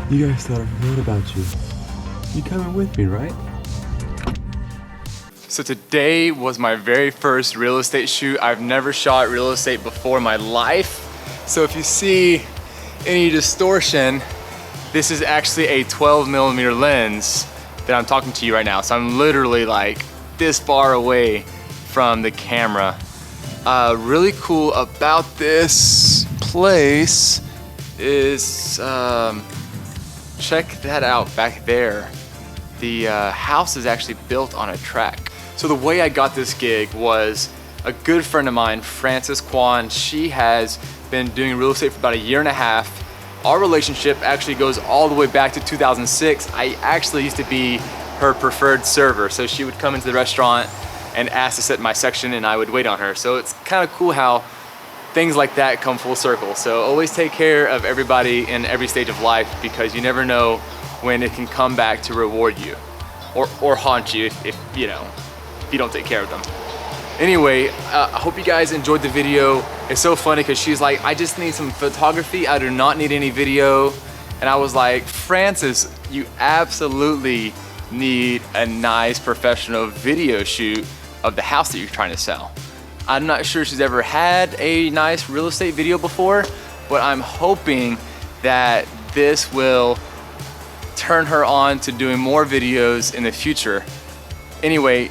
You guys thought I forgot about you. You coming with me, right? So today was my very first real estate shoot. I've never shot real estate before in my life. So if you see any distortion, this is actually a 12mm lens that I'm talking to you right now. So I'm literally like this far away from the camera. Really cool about this place is, check that out back there. The house is actually built on a track. So the way I got this gig was a good friend of mine, Kwan. She has been doing real estate for about 1.5 years. Our relationship actually goes all the way back to 2006. I actually used to be her preferred server. So she would come into the restaurant and ask to sit in my section and I would wait on her. So it's kind of cool how things like that come full circle. So always take care of everybody in every stage of life because you never know when it can come back to reward you or haunt you if you don't take care of them. Anyway, I hope you guys enjoyed the video. It's so funny because she's like, I just need some photography. I do not need any video. And I was like, Francis, you absolutely need a nice professional video shoot of the house that you're trying to sell. I'm not sure she's ever had a nice real estate video before, but I'm hoping that this will turn her on to doing more videos in the future. Anyway,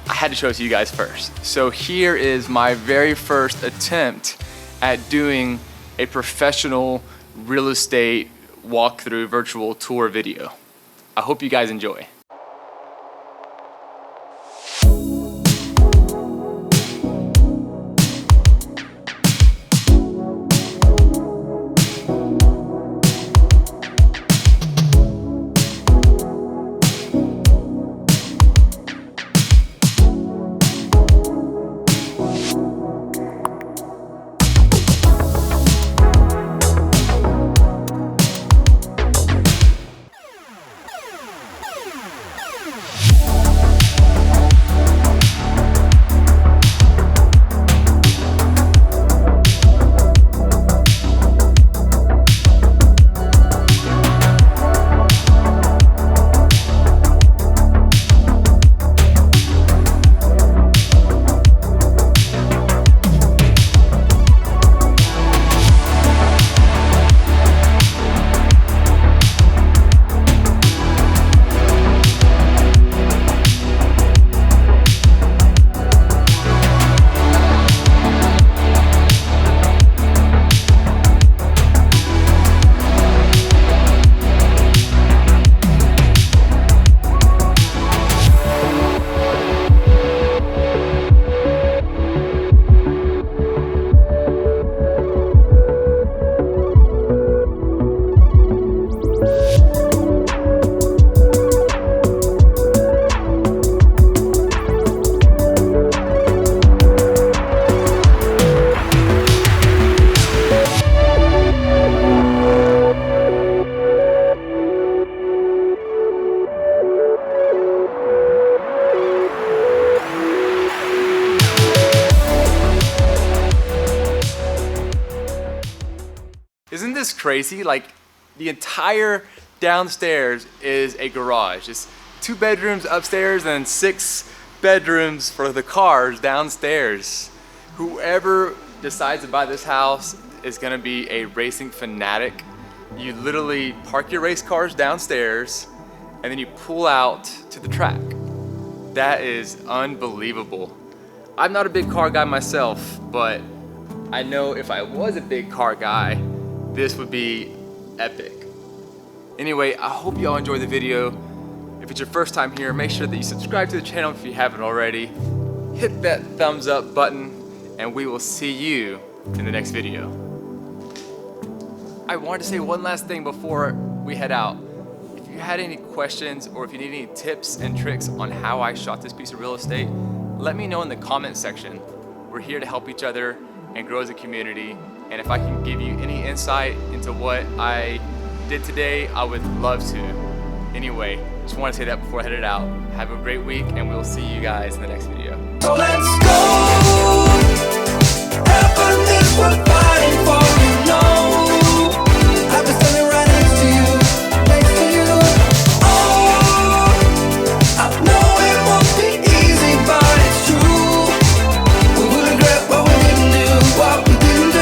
I had to show it to you guys first. So here is my very first attempt at doing a professional real estate walkthrough virtual tour video. I hope you guys enjoy. Isn't this crazy? Like the entire downstairs is a garage. It's 2 bedrooms upstairs and 6 bedrooms for the cars downstairs. Whoever decides to buy this house is gonna be a racing fanatic. You literally park your race cars downstairs and then you pull out to the track. That is unbelievable. I'm not a big car guy myself, but I know if I was a big car guy, this would be epic. Anyway, I hope y'all enjoyed the video. If it's your first time here, make sure that you subscribe to the channel if you haven't already. Hit that thumbs up button and we will see you in the next video. I wanted to say one last thing before we head out. If you had any questions or if you need any tips and tricks on how I shot this piece of real estate, let me know in the comment section. We're here to help each other and grow as a community. And if I can give you any insight into what I did today, I would love to. Anyway, just want to say that before I head it out. Have a great week and we'll see you guys in the next video. So let's go!